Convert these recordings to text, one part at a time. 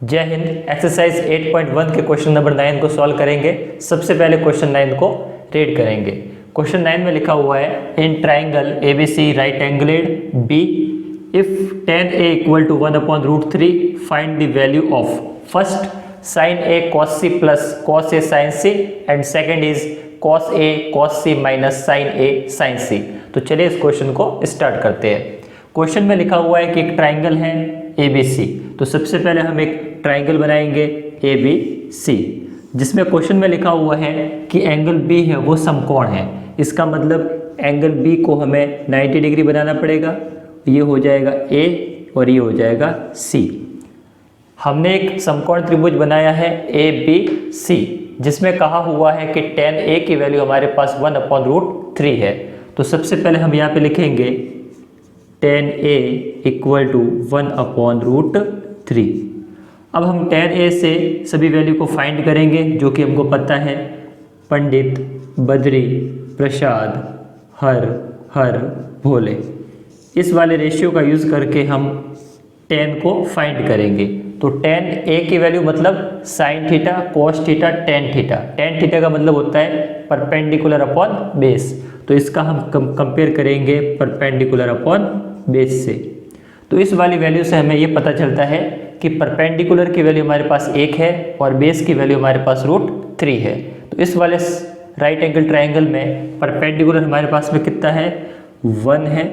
जय हिंद। एक्सरसाइज 8.1 के question number 9 को सॉल्व करेंगे। सबसे पहले क्वेश्चन 9 को रीड करेंगे। क्वेश्चन 9 में लिखा हुआ है in triangle ABC right angled B if tan a equal to 1/√3 find the value of first sin a cos c plus cos a sin c and second is cos a cos c minus sin a sin c। तो चलिए इस question को start करते हैं। Question में लिखा हुआ है कि एक ट्राइंगल है ABC। तो सबसे पहले हम एक ट्राइंगल बनाएंगे ABC, जिसमें क्वेश्चन में लिखा हुआ है कि एंगल B है वो समकोण है। इसका मतलब एंगल B को हमें 90 डिग्री बनाना पड़ेगा। ये हो जाएगा A और ये हो जाएगा C। हमने एक समकोण त्रिभुज बनाया है ABC, जिसमें कहा हुआ है कि tan A की वैल्यू हमारे पास 1/√3 है। तो सबसे पहले हम यहाँ पे लिखेंगे tan A इक्वल टू 1/√3। अब हम tan A से सभी वैल्यू को फाइंड करेंगे, जो कि हमको पता है। पंडित, बद्री, प्रसाद, हर, भोले, इस वाले रेशियो का यूज़ करके हम tan को फाइंड करेंगे। तो tan A की वैल्यू मतलब sin theta cos theta tan theta. tan theta का मतलब होता है परपेंडिकुलर अपॉन बेस। तो इसका हम कंपेयर करेंगे परपेंडिकुलर अपॉन बेस से। तो इस वाली वैल्यू से हमें ये पता चलता है कि परपेंडिकुलर की वैल्यू हमारे पास 1 है और बेस की वैल्यू हमारे पास √3 है। तो इस वाले राइट एंगल ट्राइंगल में परपेंडिकुलर हमारे पास में कितना है 1 है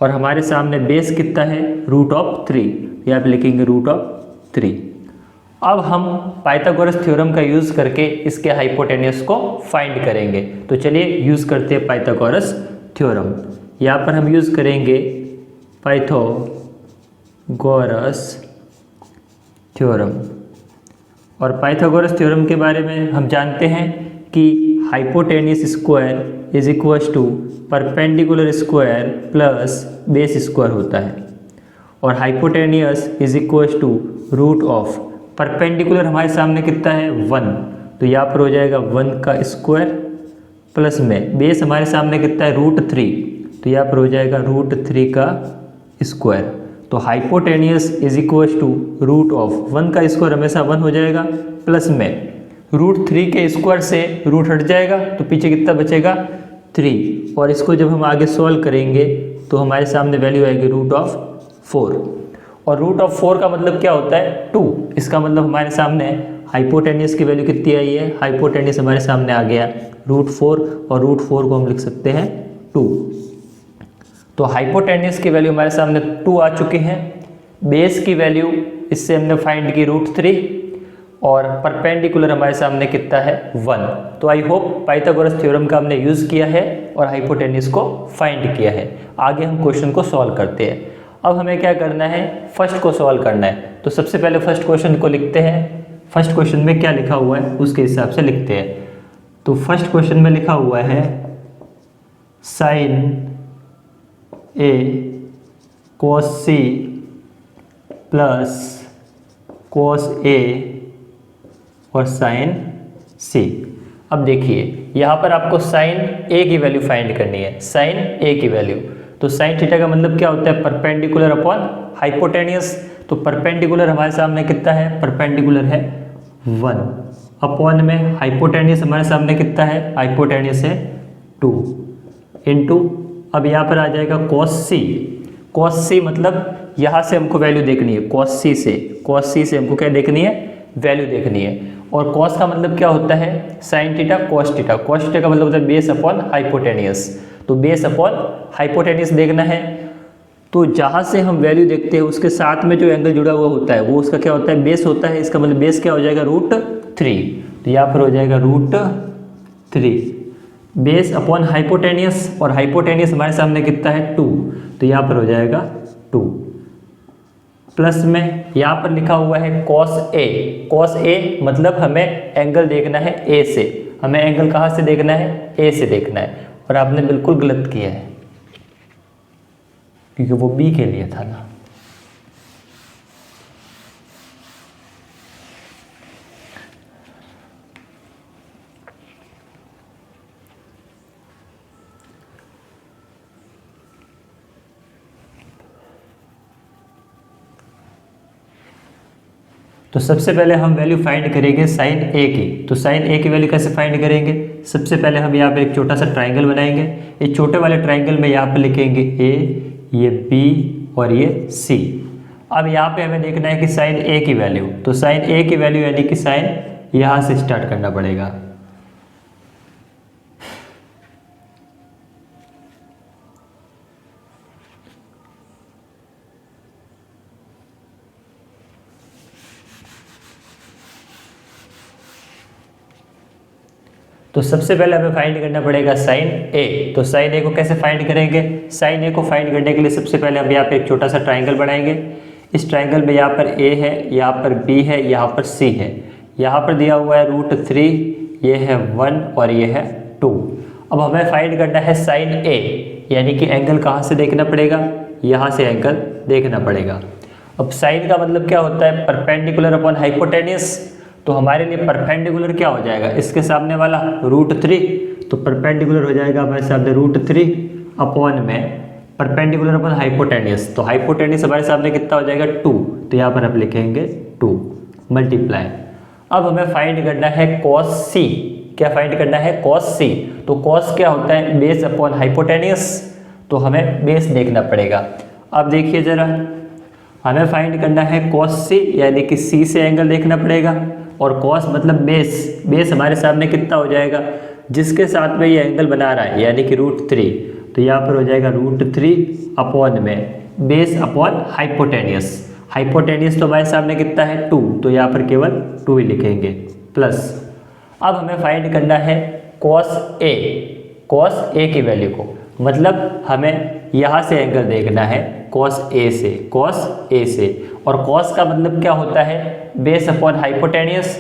और हमारे सामने बेस कितना है √3। यहाँ पे लिखेंगे √3। अब हम पाइथागोरस थ्योरम का यूज़ करके इसके हाइपोटेन्यूस को फाइंड करेंगे। तो चलिए यूज़ करते हैं पाइथागोरस थ्योरम। यहाँ पर हम यूज़ करेंगे पाइथागोरस थ्योरम। और पाइथागोरस थ्योरम के बारे में हम जानते हैं कि hypotenuse square is equals to perpendicular square plus base square होता है। और hypotenuse is equals to root of perpendicular हमारे सामने कितना है 1। तो यहाँ पर हो जाएगा 1 का स्क्वायर प्लस में बेस हमारे सामने कितना है √3। तो यहाँ पर हो जाएगा √3 का स्क्वायर। तो hypotenuse is equals to root of 1 का स्क्वायर हमेशा 1 हो जाएगा प्लस में √3 के स्क्वायर से रूट हट जाएगा तो पीछे कितना बचेगा 3। और इसको जब हम आगे सॉल्व करेंगे तो हमारे सामने वैल्यू आएगी √4। और √4 का मतलब क्या होता है 2। इसका मतलब हमारे सामने हाइपोटेन्यूस की वैल्यू कितनी आई है, हाइपोटेन्यूस हमारे सामने आ गया √4 और √4 को हम लिख सकते हैं 2। तो हाइपोटेन्यूस की वैल्यू हमारे सामने 2 आ चुकी हैं। बेस की वैल्यू इससे हमने फाइंड की √3 और परपेंडिकुलर हमारे सामने कितना है 1। तो आई होप पाइथागोरस थ्योरम का हमने यूज़ किया है और हाइपोटेन्यूस को फाइंड किया है। आगे हम क्वेश्चन को सॉल्व करते हैं। अब हमें क्या करना है, फर्स्ट को सॉल्व करना है। तो सबसे पहले फर्स्ट क्वेश्चन को लिखते हैं। फर्स्ट क्वेश्चन में क्या लिखा हुआ है उसके हिसाब से लिखते हैं। तो फर्स्ट क्वेश्चन में लिखा हुआ है sin A cos C plus cos A और sin C। अब देखिए यहाँ पर आपको sin A की वैल्यू फाइंड करनी है, sin A की वैल्यू। तो sin थीटा का मतलब क्या होता है परपेंडिकुलर अपॉन हाइपोटेन्यूस। तो परपेंडिकुलर हमारे सामने कितना है, परपेंडिकुलर है 1 अपॉन में हाइपोटेन्यूस हमारे सामने कितना है, हाइपोटेन्यूस है 2 इंटू अब यहाँ पर आ जाएगा cos C। cos C मतलब यहाँ से हमको वैल्यू देखनी है, cos C से हमको क्या देखनी है, वैल्यू देखनी है। और cos का मतलब क्या होता है sin theta cos theta. cos theta का मतलब होता है बेस अपॉन हाइपोटेन्यूस। तो बेस अपॉन हाइपोटेन्यूस देखना है। तो जहाँ से हम वैल्यू देखते हैं उसके साथ में जो एंगल जुड़ा हुआ होता है वो उसका क्या होता है, बेस होता है। इसका मतलब बेस क्या हो जाएगा √3। तो यहाँ पर हो जाएगा √3 बेस अपॉन हाइपोटेन्यूस और हाइपोटेन्यूस हमारे सामने कितना है 2। तो यहाँ पर हो जाएगा 2 प्लस में यहाँ पर लिखा हुआ है cos A। cos A मतलब हमें एंगल देखना है A से। हमें एंगल कहाँ से देखना है, A से देखना है। और आपने बिल्कुल गलत किया है क्योंकि वो B के लिए था ना। तो सबसे पहले हम वैल्यू फाइंड करेंगे साइन ए की। तो साइन ए की वैल्यू कैसे फाइंड करेंगे? सबसे पहले हम यहाँ पे एक छोटा सा ट्राइंगल बनाएंगे। इस छोटे वाले ट्राइंगल में यहाँ पे लिखेंगे ए, ये बी और ये सी। अब यहाँ पे हमें देखना है कि साइन ए की वैल्यू, तो साइन ए की वैल्यू यानी कि साइन यहाँ से स्टार्ट करना पड़ेगा। तो सबसे पहले हमें फाइंड करना पड़ेगा साइन ए। तो साइन ए को कैसे फाइंड करेंगे? साइन ए को फाइंड करने के लिए सबसे पहले हम यहाँ पे एक छोटा सा ट्राइंगल बनाएंगे। इस ट्राइंगल में यहाँ पर ए है, यहाँ पर बी है, यहाँ पर सी है। यहाँ पर दिया हुआ है √3, ये है 1 और ये है 2। अब हमें फाइंड करना है साइन ए, यानी कि एंगल कहाँ से देखना पड़ेगा? यहाँ से एंगल देखना पड़ेगा। अब साइन का मतलब क्या होता है? Perpendicular upon hypotenuse. तो हमारे लिए परपेंडिकुलर क्या हो जाएगा? इसके सामने वाला √3, तो परपेंडिकुलर हो जाएगा हमारे सामने √3 अपॉन में परपेंडिकुलर अपॉन हाइपोटेन्यूस। तो हाइपोटेन्यूस हमारे सामने कितना हो जाएगा? 2। तो यहाँ पर आप लिखेंगे 2 मल्टीप्लाई। अब हमें फाइंड करना है कॉस सी। क्या फाइंड करना है? कॉस सी। तो कॉस क्या होता है? Base upon hypotenuse. तो हमें बेस देखना पड़ेगा। अब देखिए जरा, हमें फाइंड करना है कॉस सी, यानी कि सी से एंगल देखना पड़ेगा। और कॉस मतलब बेस, बेस हमारे सामने कितना हो जाएगा? जिसके साथ में ये एंगल बना रहा है, यानी कि √3। तो यहाँ पर हो जाएगा √3 अपॉन में बेस अपॉन हाइपोटेन्यूस। हाइपोटेन्यूस तो हमारे सामने कितना है? 2। तो यहाँ पर केवल 2 ही लिखेंगे प्लस। अब हमें फाइंड करना है कॉस ए, कॉस ए की वैल्यू को, मतलब हमें यहाँ से एंगल देखना है कॉस ए से, कॉस ए से। और कॉस का मतलब क्या होता है? Base upon hypotenuse.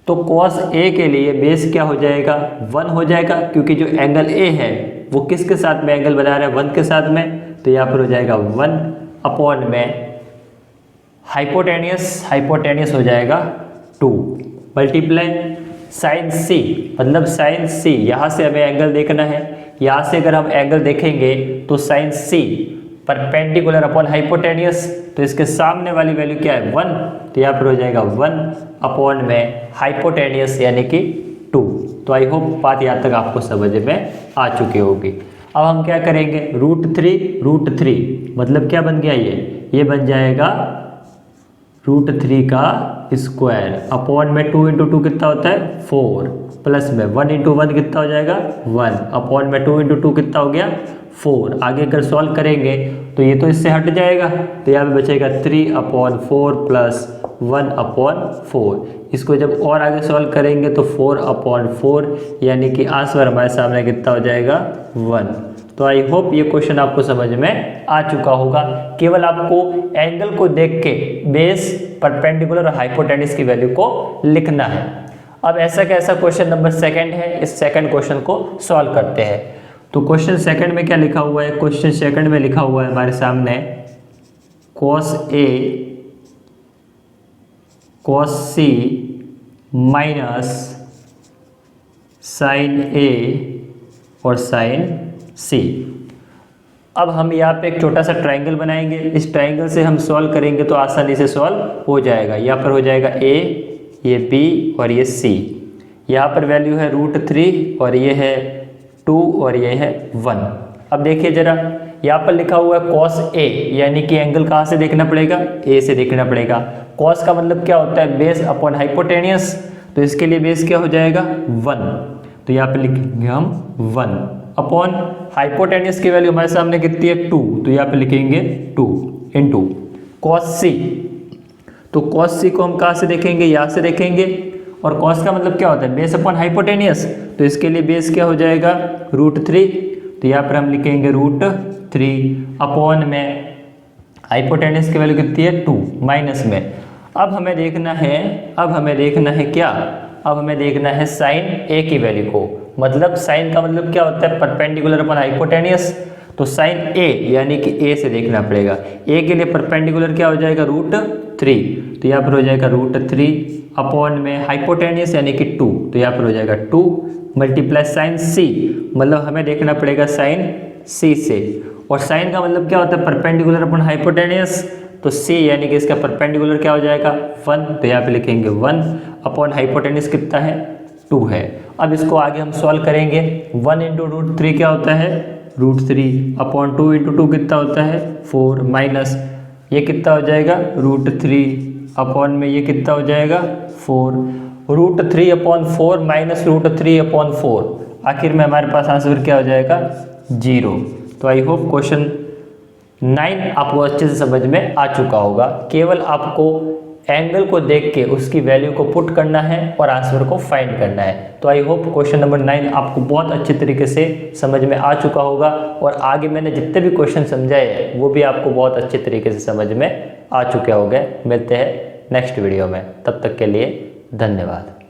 तो कॉस ए के लिए बेस क्या हो जाएगा? 1 हो जाएगा, क्योंकि जो एंगल ए है वो किसके साथ में एंगल बना रहा है? 1 के साथ में। तो यहाँ पर हो जाएगा 1 अपॉन में हाइपोटेन्यूस, हाइपोटेन्यूस हो जाएगा 2 मल्टीप्लाई साइन सी, मतलब साइन सी। यहाँ से हमें एंगल देखना है। यहाँ से अगर हम एंगल देखेंगे तो sine C perpendicular upon hypotenuse. तो इसके सामने वाली वैल्यू क्या है? 1। तो यहाँ पर हो जाएगा 1 अपॉन में हाइपोटेन्यूस यानी कि 2। तो आई होप बात यहाँ तक आपको समझ में आ चुकी होगी। अब हम क्या करेंगे? √3 मतलब क्या बन गया? ये बन जाएगा √3 का स्क्वायर अपॉन में 2 × 2 कितना होता है? 4 प्लस में 1 × 1 कितना हो जाएगा? 1 अपॉन में 2 × 2 कितना हो गया? 4। आगे अगर सॉल्व करेंगे तो ये तो इससे हट जाएगा, तो यहाँ पे बचेगा 3/4 प्लस 1/4। इसको जब और आगे सॉल्व करेंगे तो 4/4, यानी कि आंसर हमारे सामने कितना हो जाएगा? 1। तो आई होप ये क्वेश्चन आपको समझ में आ चुका होगा। केवल आपको एंगल को देख के बेस, परपेंडिकुलर और हाइपोटेन्यूस की वैल्यू को लिखना है। अब ऐसा कैसा क्वेश्चन नंबर 2 है, इस सेकंड क्वेश्चन को सॉल्व करते हैं। तो क्वेश्चन 2 में क्या लिखा हुआ है? क्वेश्चन 2 में लिखा हुआ है हमारे सामने cos A cos C minus sign ए और साइन सी। अब हम यहाँ पे एक छोटा सा ट्राइंगल बनाएंगे। इस ट्राइंगल से हम सॉल्व करेंगे तो आसानी से सॉल्व हो जाएगा। यहाँ पर हो जाएगा ए, ये बी और ये सी। यहाँ पर वैल्यू है √3 और ये है 2 और ये है 1। अब देखिए जरा, यहाँ पर लिखा हुआ है कॉस ए, यानी कि एंगल कहाँ से देखना पड़ेगा? ए से देखना पड़ेगा। कॉस का मतलब क्या होता है? Base upon hypotenuse. तो इसके लिए बेस क्या हो जाएगा? 1। तो यहाँ पे लिखेंगे हम 1 अपॉन हाइपोटेन्यूस की वैल्यू हमारे सामने कितनी है? 2। तो यहाँ पे लिखेंगे 2 × कॉस सी। तो कॉस सी को हम कहाँ से देखेंगे? यहाँ से देखेंगे। और कॉस का मतलब क्या होता है? Base upon hypotenuse. तो इसके लिए बेस क्या हो जाएगा? √3। तो यहाँ पर हम लिखेंगे √3 अपॉन में हाइपोटेन्यूस की वैल्यू कितनी है? 2 माइनस में। अब हमें देखना है क्या? अब हमें देखना है साइन ए की वैल्यू को। मतलब साइन का मतलब क्या होता है? Perpendicular upon hypotenuse. तो साइन ए यानी कि ए से देखना पड़ेगा। ए के लिए परपेंडिकुलर क्या हो जाएगा? √3। तो यहाँ पर हो जाएगा √3 अपॉन में हाइपोटेन्यूस यानी कि 2। तो यहाँ पर हो जाएगा 2 मल्टीप्लाई साइन सी, मतलब हमें देखना पड़ेगा साइन सी से। और साइन का मतलब क्या होता है, परपेंडिकुलर अपॉन हाइपोटेनियस, तो c यानी कि इसका परपेंडिकुलर क्या हो जाएगा 1, तो यहाँ पे लिखेंगे 1 अपॉन हाइपोटेनियस कितना है 2 है। अब इसको आगे हम सॉल्व करेंगे, 1 इंटू रूट 3 क्या होता है रूट 3 अपॉन 2 इंटू 2 कितना होता है 4 माइनस ये कितना हो जाएगा रूट 3 अपॉन में ये कितना हो जाएगा 4 root 3 upon 4 minus root 3 upon 4, आखिर में हमारे पास आंसर क्या हो जाएगा 0। तो आई होप क्वेश्चन 9 आपको अच्छे से समझ में आ चुका होगा। केवल आपको एंगल को देख के उसकी वैल्यू को पुट करना है और आंसर को फाइंड करना है। तो आई होप क्वेश्चन नंबर 9 आपको बहुत अच्छे तरीके से समझ में आ चुका होगा और आगे मैंने जितने भी क्वेश्चन समझाए हैं वो भी आपको बहुत अच्छे तरीके से समझ में आ चुके होंगे। मिलते हैं नेक्स्ट वीडियो में, तब तक के लिए धन्यवाद।